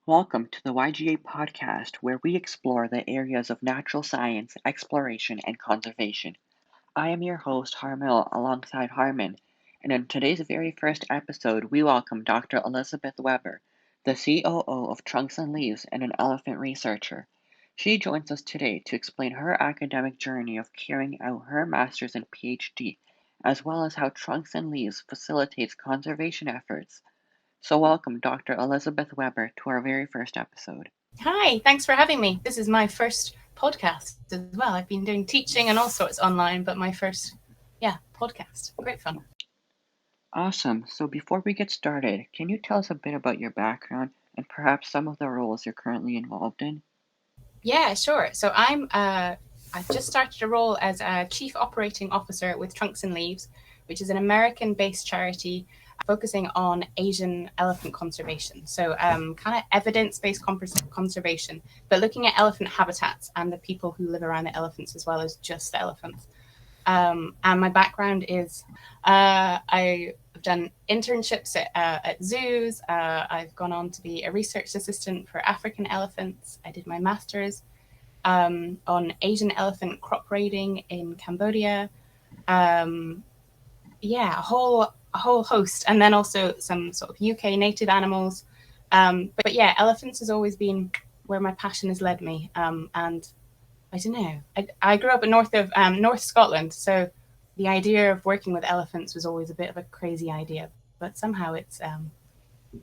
Welcome to the YGA podcast, where we explore the areas of natural science, exploration, and conservation. I am your host, Harmil, alongside Harmon, and in today's very first episode, we welcome Dr. Elizabeth Weber, the COO of Trunks Leaves and an elephant researcher. She joins us today to explain her academic journey of carrying out her master's and PhD, as well as how Trunks and Leaves facilitates conservation efforts. So, welcome, Dr. Elizabeth Weber, to our very first episode. Hi, thanks for having me. This is my first podcast as well. I've been doing teaching and all sorts online, but my first, podcast. Great fun. Awesome. So, before we get started, can you tell us a bit about your background and perhaps some of the roles you're currently involved in? Yeah, sure. So I've just started a role as a Chief Operating Officer with Trunks Leaves, which is an American-based charity focusing on Asian elephant conservation. So kind of evidence-based conservation, but looking at elephant habitats and the people who live around the elephants as well as just the elephants. And my background is I've done internships at zoos. I've gone on to be a research assistant for African elephants. I did my master's on Asian elephant crop raiding in Cambodia. A whole host, and then also some sort of UK native animals. But yeah, elephants has always been where my passion has led me. And I don't know. I grew up in North Scotland, so the idea of working with elephants was always a bit of a crazy idea. But somehow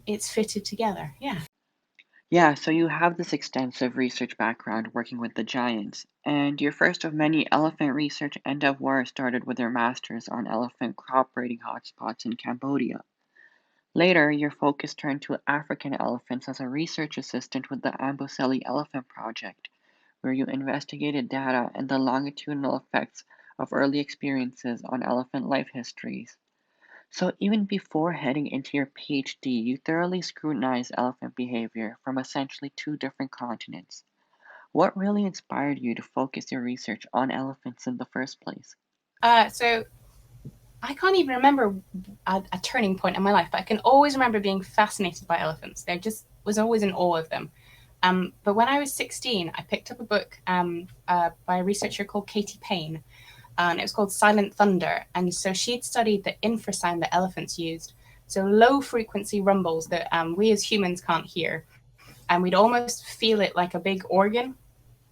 it's fitted together. Yeah. Yeah, so you have this extensive research background working with the giants, and your first of many elephant research endeavors started with your master's on elephant crop breeding hotspots in Cambodia. Later, your focus turned to African elephants as a research assistant with the Amboseli Elephant Project, where you investigated data and the longitudinal effects of early experiences on elephant life histories. So, even before heading into your PhD, you thoroughly scrutinized elephant behavior from essentially two different continents. What really inspired you to focus your research on elephants in the first place? So I can't even remember a turning point in my life, but I can always remember being fascinated by elephants. There just was always in awe of them. But when I was 16, I picked up a book by a researcher called Katie Payne, and it was called Silent Thunder. And so she'd studied the infrasound that elephants used, so low frequency rumbles that we as humans can't hear. And we'd almost feel it like a big organ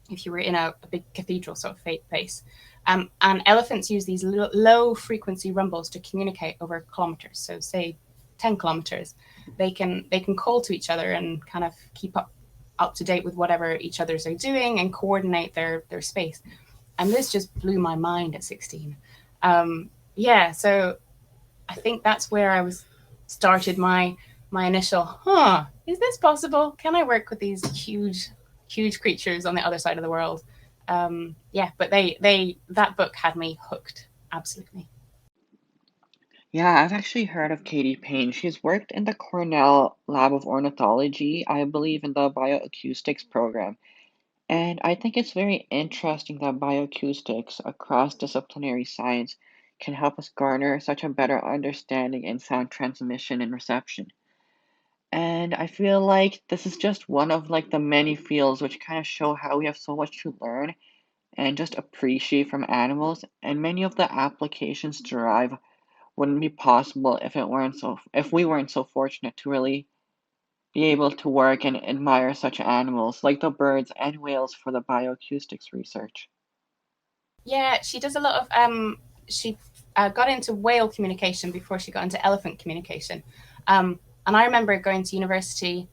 if you were in a big cathedral sort of place. And elephants use these low frequency rumbles to communicate over kilometers. So say 10 kilometers, they can call to each other and kind of keep up to date with whatever each others are doing and coordinate their space. And this just blew my mind at 16. So I think that's where I was started my initial, is this possible? Can I work with these huge creatures on the other side of the world? But they that book had me hooked, absolutely. Yeah, I've actually heard of Katie Payne. She's worked in the Cornell Lab of Ornithology, I believe in the bioacoustics program. And I think it's very interesting that bioacoustics across disciplinary science can help us garner such a better understanding in sound transmission and reception. And I feel like this is just one of like the many fields which kind of show how we have so much to learn and just appreciate from animals, and many of the applications derived wouldn't be possible if we weren't so fortunate to really be able to work and admire such animals like the birds and whales for the bioacoustics research. Yeah, she does a lot of she got into whale communication before she got into elephant communication. And I remember going to university.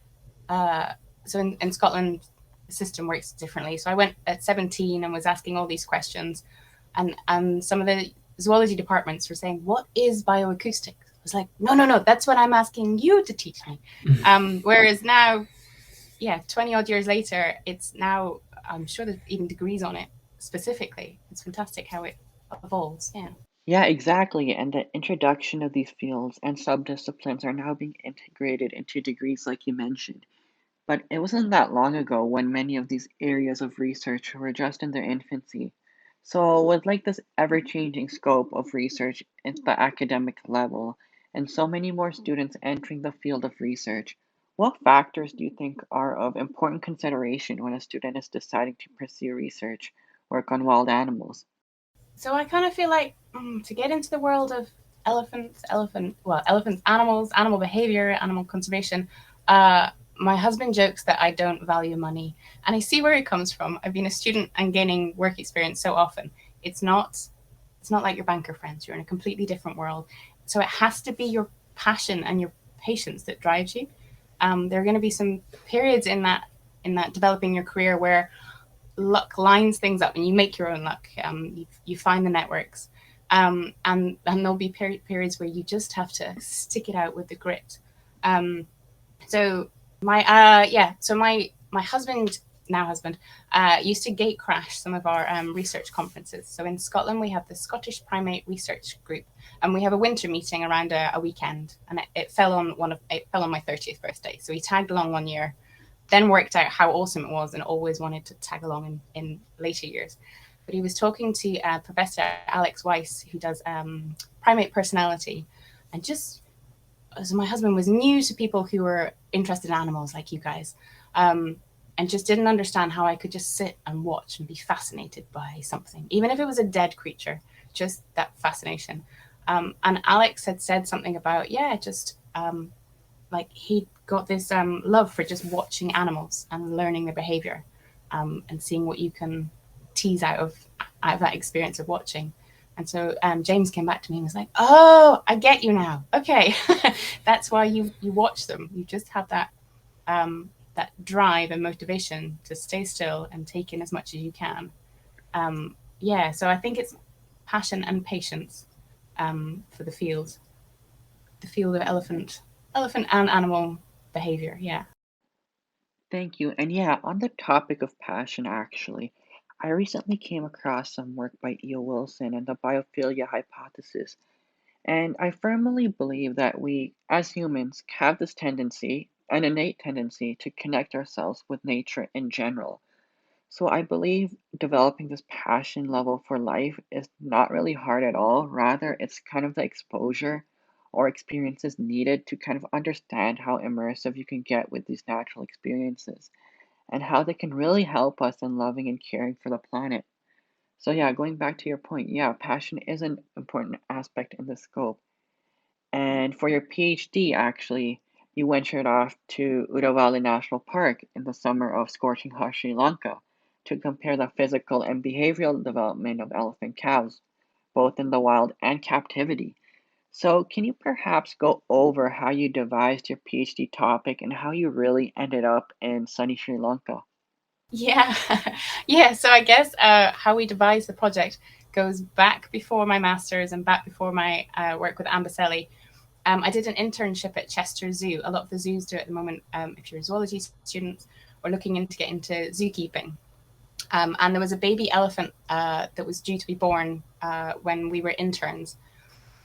Uh, so in Scotland, the system works differently. So I went at 17 and was asking all these questions, and some of the zoology departments were saying, "What is bioacoustics?" I was like, "No, that's what I'm asking you to teach me." Whereas now, 20 odd years later, it's now, I'm sure there's even degrees on it specifically. It's fantastic how it evolves. Yeah. Yeah, exactly. And the introduction of these fields and subdisciplines are now being integrated into degrees like you mentioned. But it wasn't that long ago when many of these areas of research were just in their infancy. So, with like this ever changing scope of research at the academic level, and so many more students entering the field of research, What factors do you think are of important consideration when a student is deciding to pursue research work on wild animals? So I kind of feel like to get into the world of elephants, animals, animal behavior, animal conservation. Uh, my husband jokes that I don't value money, and I see where it comes from. I've been a student and gaining work experience so often. It's not it's not like your banker friends. You're in a completely different world. So it has to be your passion and your patience that drives you. There are going to be some periods in that developing your career where luck lines things up and you make your own luck. You find the networks, and there'll be periods where you just have to stick it out with the grit. Um, so my husband, now husband, used to gate crash some of our research conferences. So in Scotland we have the Scottish Primate Research Group, and we have a winter meeting around a weekend, and it fell on my 30th birthday. So he tagged along one year, then worked out how awesome it was and always wanted to tag along in later years. But he was talking to Professor Alex Weiss, who does primate personality, and just so my husband was new to people who were interested in animals like you guys, um, and just didn't understand how I could just sit and watch and be fascinated by something, even if it was a dead creature, just that fascination. And Alex had said something about, yeah, just like he got this love for just watching animals and learning their behavior, and seeing what you can tease out of that experience of watching. And so James came back to me and was like, "Oh, I get you now. Okay, that's why you watch them. You just have that drive and motivation to stay still and take in as much as you can." Yeah, so I think it's passion and patience for the field of elephant and animal behavior. Yeah. Thank you. And yeah, on the topic of passion, actually, I recently came across some work by E.O. Wilson and the biophilia hypothesis. And I firmly believe that we, as humans, have this tendency, an innate tendency, to connect ourselves with nature in general. So I believe developing this passion level for life is not really hard at all. Rather, it's kind of the exposure or experiences needed to kind of understand how immersive you can get with these natural experiences and how they can really help us in loving and caring for the planet. So yeah, going back to your point, yeah, passion is an important aspect in the scope. And for your PhD, actually, you ventured off to Uravali National Park in the summer of scorching hot Sri Lanka to compare the physical and behavioral development of elephant calves, both in the wild and captivity. So, can you perhaps go over how you devised your PhD topic and how you really ended up in sunny Sri Lanka? Yeah, yeah. So I guess how we devised the project goes back before my master's and back before my work with Ambaselli. I did an internship at Chester Zoo. A lot of the zoos do it at the moment. If you're a zoology student or looking into get into zookeeping, and there was a baby elephant that was due to be born when we were interns.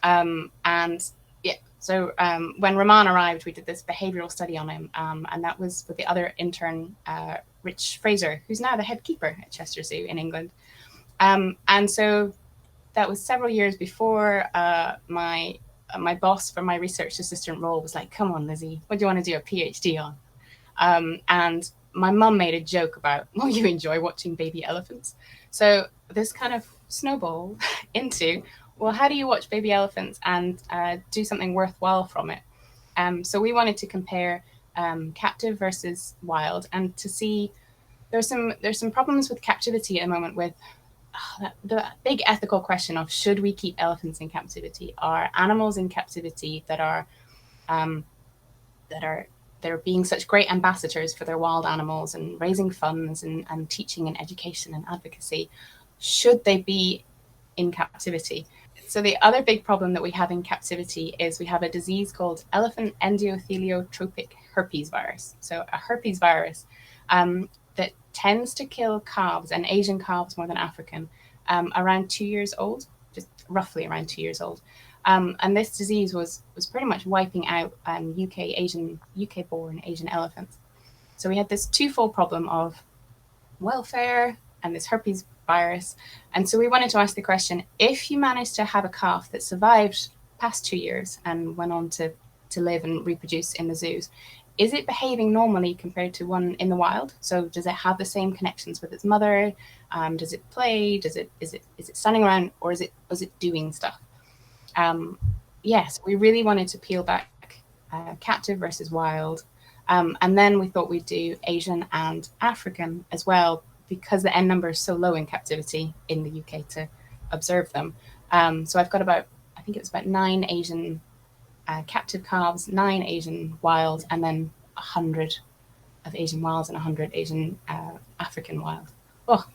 And yeah, so when Rahman arrived, we did this behavioral study on him, and that was with the other intern, Rich Fraser, who's now the head keeper at Chester Zoo in England. And so that was several years before my boss for my research assistant role was like, "Come on, Lizzie, what do you want to do a PhD on?" And my mum made a joke about, "Well, you enjoy watching baby elephants." So this kind of snowballed into, well, how do you watch baby elephants and do something worthwhile from it? So we wanted to compare captive versus wild, and to see there's some problems with captivity at the moment with the big ethical question of should we keep elephants in captivity? Are animals in captivity um, that are they're being such great ambassadors for their wild animals and raising funds and teaching and education and advocacy, should they be in captivity? So the other big problem that we have in captivity is we have a disease called elephant endotheliotropic herpes virus. So a herpes virus that tends to kill calves, and Asian calves more than African, around 2 years old, just roughly around 2 years old. And this disease was pretty much wiping out UK born Asian elephants. So we had this twofold problem of welfare and this herpes virus. And so we wanted to ask the question, if you managed to have a calf that survived past 2 years and went on to live and reproduce in the zoos, is it behaving normally compared to one in the wild? So does it have the same connections with its mother? Does it play? Is it standing around, or is it doing stuff? Um, yes, we really wanted to peel back captive versus wild. And then we thought we'd do Asian and African as well, because the N number is so low in captivity in the UK to observe them. So I've got about, I think it was about 9 Asian captive calves, 9 Asian wild, and then 100 of Asian wilds and 100 Asian African wild. Oh,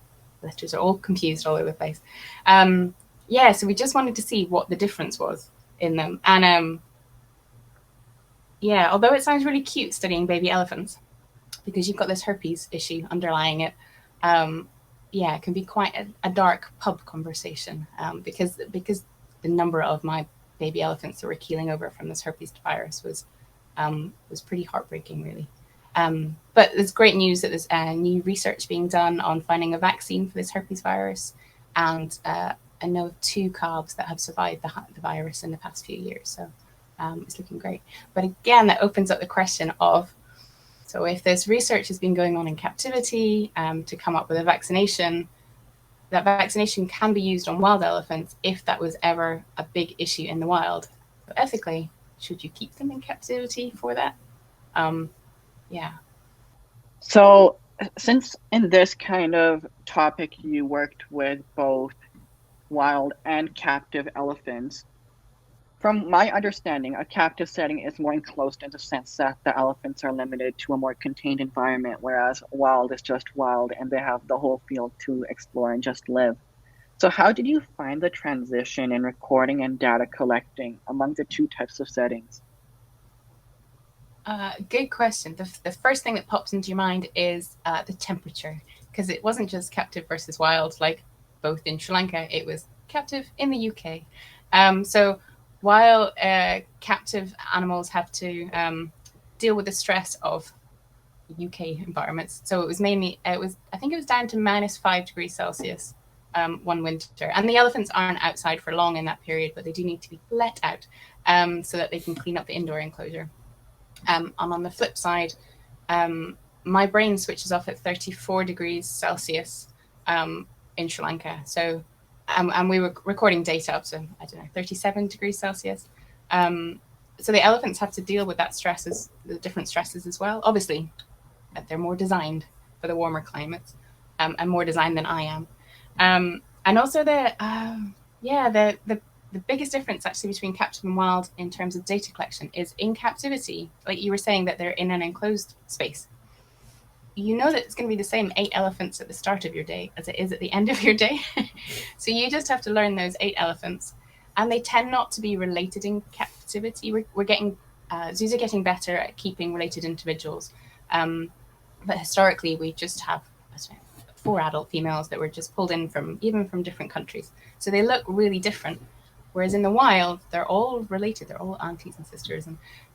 letters are all confused all over the place. Yeah, so we just wanted to see what the difference was in them. And yeah, although it sounds really cute studying baby elephants, because you've got this herpes issue underlying it, um, yeah, it can be quite a dark pub conversation, because the number of my baby elephants that were keeling over from this herpes virus was pretty heartbreaking, really. But there's great news that there's new research being done on finding a vaccine for this herpes virus, and I know of 2 calves that have survived the virus in the past few years. So it's looking great. But again, that opens up the question of, so if this research has been going on in captivity to come up with a vaccination, that vaccination can be used on wild elephants if that was ever a big issue in the wild. So ethically, should you keep them in captivity for that? Um, yeah. So, since in this kind of topic you worked with both wild and captive elephants, from my understanding, a captive setting is more enclosed in the sense that the elephants are limited to a more contained environment, whereas wild is just wild and they have the whole field to explore and just live. So, how did you find the transition in recording and data collecting among the two types of settings? Good question. The first thing that pops into your mind is the temperature, because it wasn't just captive versus wild, like both in Sri Lanka, it was captive in the UK. So while captive animals have to deal with the stress of UK environments, so it was mainly, I think it was down to -5 degrees Celsius one winter. And the elephants aren't outside for long in that period, but they do need to be let out so that they can clean up the indoor enclosure. And on the flip side, my brain switches off at 34 degrees Celsius in Sri Lanka. So, and we were recording data up to, I don't know, 37 degrees Celsius. So the elephants have to deal with that stresses, the different stresses as well. Obviously, they're more designed for the warmer climates and more designed than I am. And also yeah, the biggest difference actually between captive and wild in terms of data collection is in captivity, like you were saying, that they're in an enclosed space. You know that it's going to be the same 8 elephants at the start of your day as it is at the end of your day. So you just have to learn those 8 elephants. And they tend not to be related in captivity. We're getting, zoos are getting better at keeping related individuals. But historically, we just have, I don't know, 4 adult females that were just pulled in from, even from different countries. So they look really different. Whereas in the wild, they're all related. They're all aunties and sisters.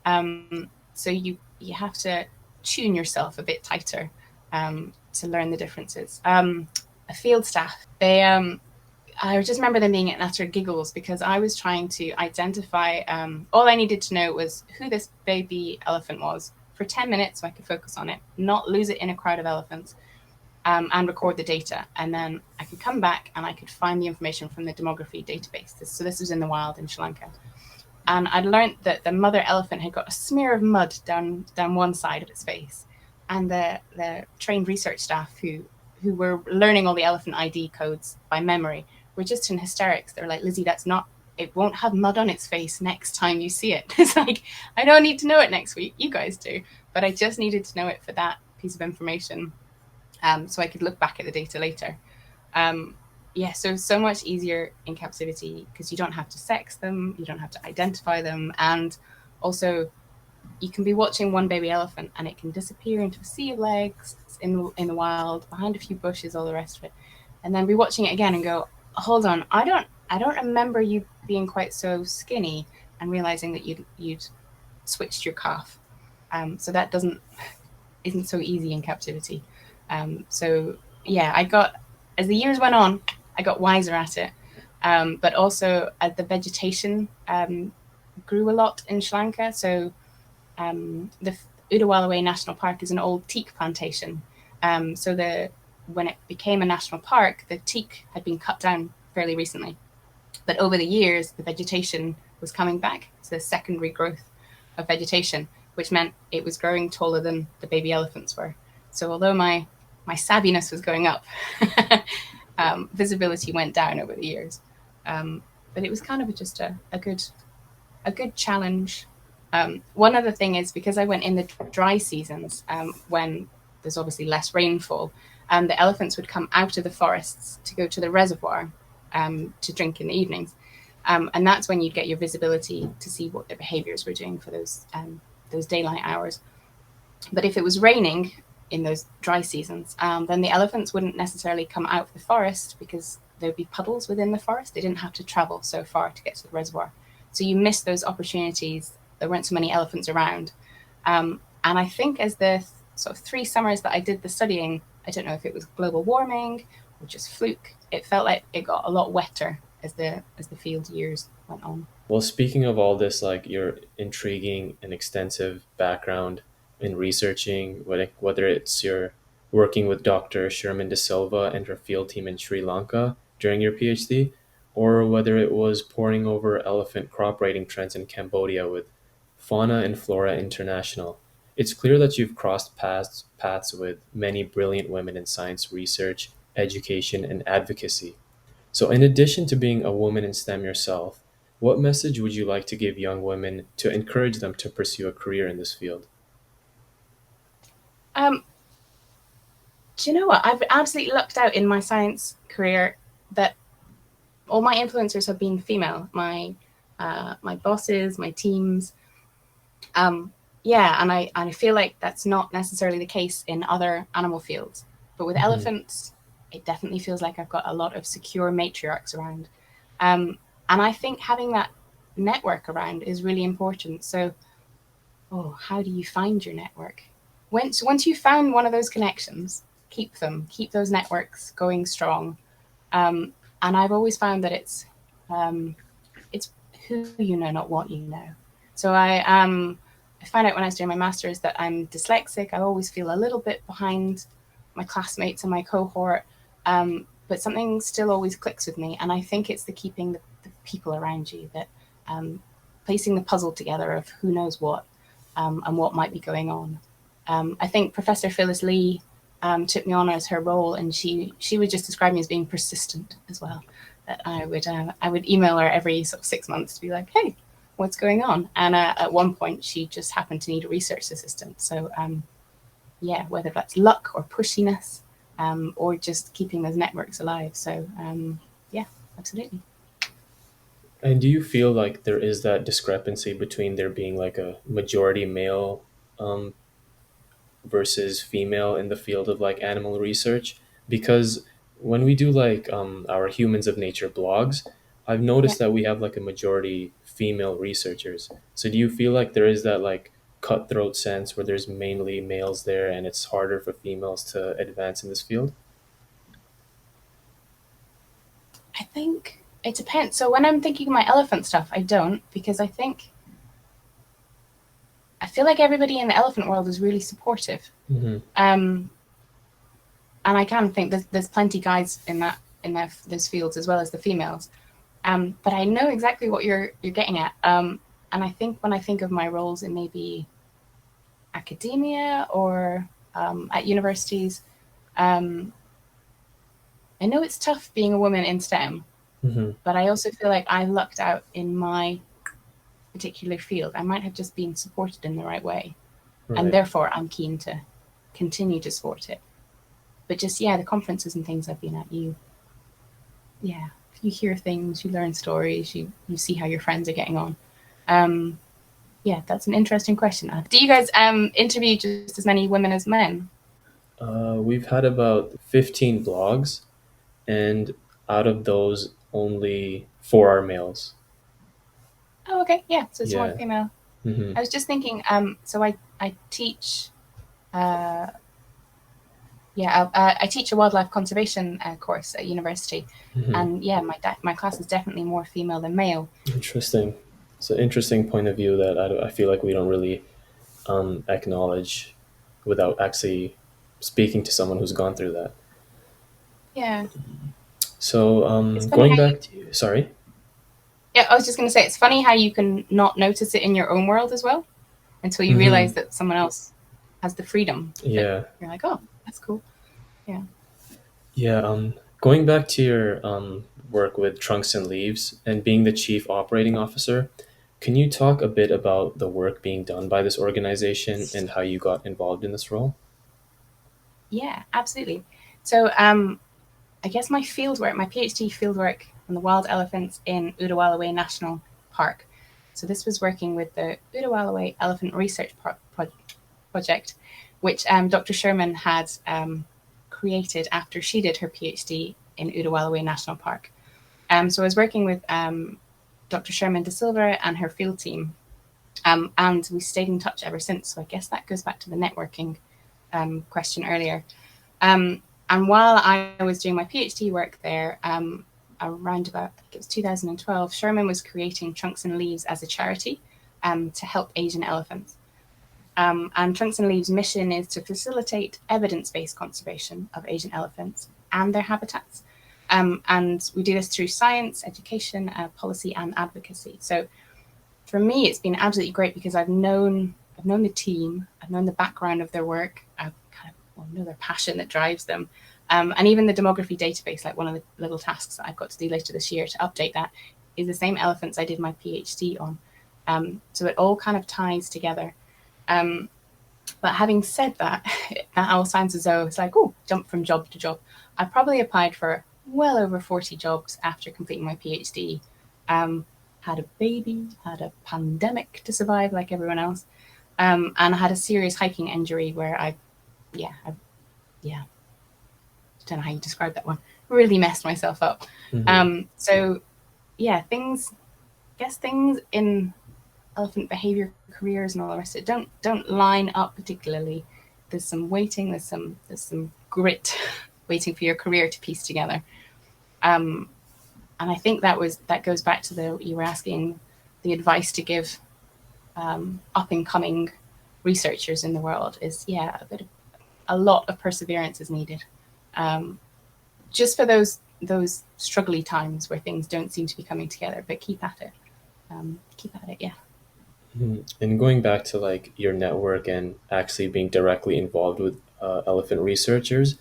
And so you have to tune yourself a bit tighter to learn the differences. A field staff, I just remember them being at utter giggles because I was trying to identify, all I needed to know was who this baby elephant was for 10 minutes so I could focus on it, not lose it in a crowd of elephants, and record the data. And then I could come back and I could find the information from the demography database. So this was in the wild in Sri Lanka. And I'd learned that the mother elephant had got a smear of mud down one side of its face. And the trained research staff who were learning all the elephant ID codes by memory were just in hysterics. They're like, Lizzie, that's not, it won't have mud on its face next time you see it. It's like, I don't need to know it next week. You guys do. But I just needed to know it for that piece of information so I could look back at the data later. Yeah, so much easier in captivity because you don't have to sex them, you don't have to identify them, and also you can be watching one baby elephant and it can disappear into a sea of legs in the wild, behind a few bushes, all the rest of it, and then be watching it again and go, hold on, I don't remember you being quite so skinny, and realizing that you'd switched your calf. So that isn't so easy in captivity. So yeah, as the years went on, I got wiser at it. But also the vegetation grew a lot in Sri Lanka. So Udawalawe National Park is an old teak plantation. So when it became a national park, the teak had been cut down fairly recently. But over the years, the vegetation was coming back. So the secondary growth of vegetation, which meant it was growing taller than the baby elephants were. So although my sabbiness was going up, visibility went down over the years. But it was kind of just a good challenge. One other thing is because I went in the dry seasons when there's obviously less rainfall, the elephants would come out of the forests to go to the reservoir to drink in the evenings. And that's when you'd get your visibility to see what their behaviors were doing for those daylight hours. But if it was raining in those dry seasons, then the elephants wouldn't necessarily come out of the forest because there'd be puddles within the forest. They didn't have to travel so far to get to the reservoir. So you missed those opportunities. There weren't so many elephants around. And I think as the sort of 3 summers that I did the studying, I don't know if it was global warming or just fluke, it felt like it got a lot wetter as the field years went on. Well, speaking of all this, like your intriguing and extensive background in researching, whether it's your working with Dr. Sherman De Silva and her field team in Sri Lanka during your PhD, or whether it was poring over elephant crop rating trends in Cambodia with Fauna and Flora International, it's clear that you've crossed paths with many brilliant women in science research, education, and advocacy. So, in addition to being a woman in STEM yourself, what message would you like to give young women to encourage them to pursue a career in this field? Um, do you know what? I've absolutely lucked out in my science career that all my influencers have been female. My bosses, my teams. Yeah, and I feel like that's not necessarily the case in other animal fields. But with Hmm. elephants, it definitely feels like I've got a lot of secure matriarchs around. And I think having that network around is really important. So, oh, how do you find your network? Once you found one of those connections, keep them, keep those networks going strong. Um, and I've always found that um, it's who you know, not what you know. So I found out when I was doing my masters that I'm dyslexic. I always feel a little bit behind my classmates and my cohort, but something still always clicks with me, and I think it's the keeping the people around you that um, placing the puzzle together of who knows what and what might be going on. I think Professor Phyllis Lee took me on as her role, and she would just describe me as being persistent as well. That I would email her every sort of 6 months to be like, hey, what's going on? And at one point, she just happened to need a research assistant. So yeah, whether that's luck or pushiness, or just keeping those networks alive. So yeah, absolutely. And do you feel like there is that discrepancy between there being like a majority male um, versus female in the field of like animal research? Because when we do like our Humans of Nature blogs, I've Yeah, noticed that we have like a majority female researchers. So do you feel like there is that like cutthroat sense where there's mainly males there and it's harder for females to advance in this field? I think it depends. So when I'm thinking of my elephant stuff, I don't because I feel like everybody in the elephant world is really supportive. Hmm. Um, and I can think there's plenty guys in those fields as well as the females. But I know exactly what you're getting at. And I think when I think of my roles in maybe academia or at universities, um, I know it's tough being a woman in STEM, Hmm. but I also feel like I lucked out in my particular field. I might have just been supported in the right way, and Right. therefore I'm keen to continue to support it. But just yeah, the conferences and things I've been at, yeah, you hear things, you learn stories, you see how your friends are getting on. Um, yeah, that's an interesting question. Do you guys interview just as many women as men? We've had about 15 blogs, and out of those, only four are males. Oh, okay, yeah, so it's more Yeah. female. Hmm. I was just thinking. So I teach. Uh, yeah, I teach a wildlife conservation course at university, Hmm. and yeah, my class is definitely more female than male. Interesting. It's an interesting point of view that I feel like we don't really acknowledge without actually speaking to someone who's gone through that. Yeah. So It's funny going how back to, sorry. yeah, I was just going to say it's funny how you can not notice it in your own world as well until you realize Hmm. that someone else has the freedom that Yeah. you're like, oh, that's cool. Yeah. Yeah, going back to your work with Trunks and Leaves and being the chief operating officer, can you talk a bit about the work being done by this organization and how you got involved in this role? Yeah, absolutely. So I guess my fieldwork, my PhD fieldwork on the wild elephants in Udawalawe National Park. So this was working with the Udawalawe Elephant Research Project, which Dr. Sherman had created after she did her PhD in Udawalawe National Park. So I was working with Dr. Sherman De Silva and her field team, and we stayed in touch ever since. So I guess that goes back to the networking question earlier. And while I was doing my PhD work there, around about, I think it was 2012, Sherman was creating Trunks and Leaves as a charity to help Asian elephants. And Trunks and Leaves' mission is to facilitate evidence-based conservation of Asian elephants and their habitats. And we do this through science, education, policy, and advocacy. So for me, it's been absolutely great because I've known the team, I've known the background of their work, I've kind of know their passion that drives them, and even the demography database. Like one of the little tasks that I've got to do later this year to update that is the same elephants I did my PhD on. So it all kind of ties together. Um, but having said that, that all sounds as though it's like, oh, jump from job to job. I probably applied for well over 40 jobs after completing my PhD. Had a baby, had a pandemic to survive like everyone else, and I had a serious hiking injury where yeah, don't know how you describe that one. Really messed myself up. Hmm. So yeah, things in elephant behavior careers and all the rest of it don't line up particularly. There's some waiting, there's some grit waiting for your career to piece together. Um, and I think that goes back to the you were asking the advice to give up and coming researchers in the world is yeah a lot of perseverance is needed, um, just for those struggly times where things don't seem to be coming together. But keep at it, yeah. And going back to like your network and actually being directly involved with elephant researchers,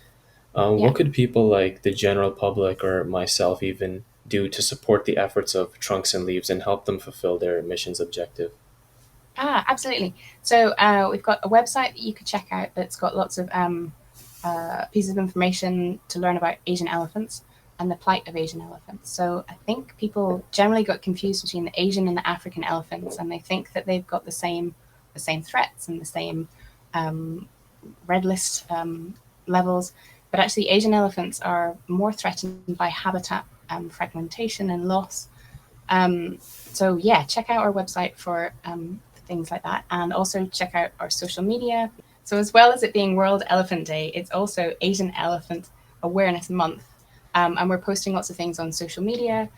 Yeah. what could people like the general public or myself even do to support the efforts of Trunks and Leaves and help them fulfill their mission's objective? Absolutely. So we've got a website that you could check out that's got lots of pieces of information to learn about Asian elephants and the plight of Asian elephants. So I think people generally got confused between the Asian and the African elephants, and they think that they've got the same threats and the same um, red list levels. But actually, Asian elephants are more threatened by habitat fragmentation and loss. So yeah, check out our website for things like that, and also check out our social media. So as well as it being World Elephant Day, it's also Asian Elephant Awareness Month, and we're posting lots of things on social media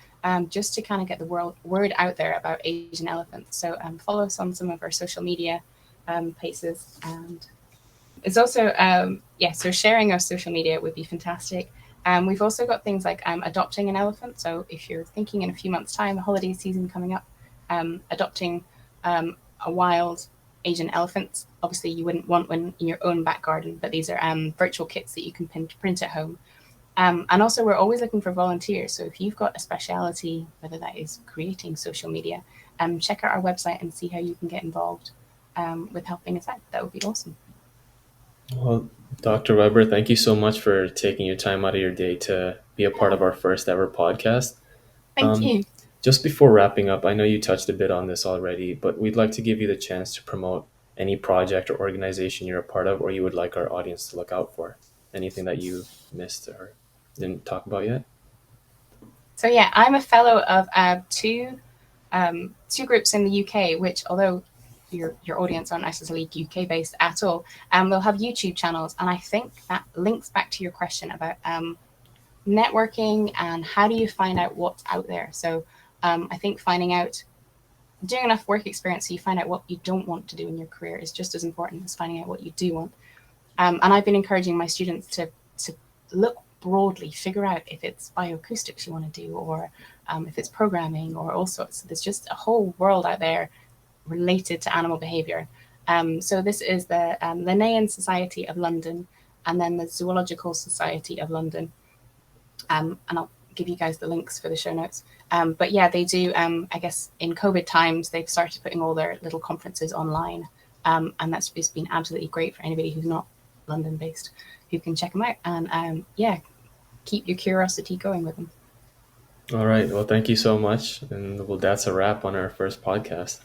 just to kind of get the word out there about Asian elephants. So follow us on some of our social media places, and it's also yeah. So sharing our social media would be fantastic. We've also got things like adopting an elephant. So if you're thinking in a few months' time, the holiday season coming up, adopting a wild Asian elephant. Obviously, you wouldn't want one in your own back garden, but these are virtual kits that you can print at home. And also, we're always looking for volunteers. So if you've got a speciality, whether that is creating social media, check out our website and see how you can get involved with helping us out. That would be awesome. Well, Dr. Weber, thank you so much for taking your time out of your day to be a part Yeah, of our first ever podcast. thank Um, you. just before wrapping up, I know you touched a bit on this already, but we'd like to give you the chance to promote any project or organization you're a part of or you would like our audience to look out for. Anything that you missed or didn't talk about yet? So yeah, I'm a fellow of two groups in the UK, which although your audience aren't necessarily UK based at all, they'll have YouTube channels, and I think that links back to your question about networking and how do you find out what's out there. So I think finding out doing enough work experience so you find out what you don't want to do in your career is just as important as finding out what you do want. And I've been encouraging my students to look broadly, figure out if it's bioacoustics you want to do, or if it's programming, or all sorts. There's just a whole world out there related to animal behaviour. So this is the Linnaean Society of London, and then the Zoological Society of London. And I'll give you guys the links for the show notes. But yeah, they do. I guess in COVID times, they've started putting all their little conferences online, and that's just been absolutely great for anybody who's not London based, who can check them out. And yeah, keep your curiosity going with them. All right. Well, thank you so much. And well, that's a wrap on our first podcast.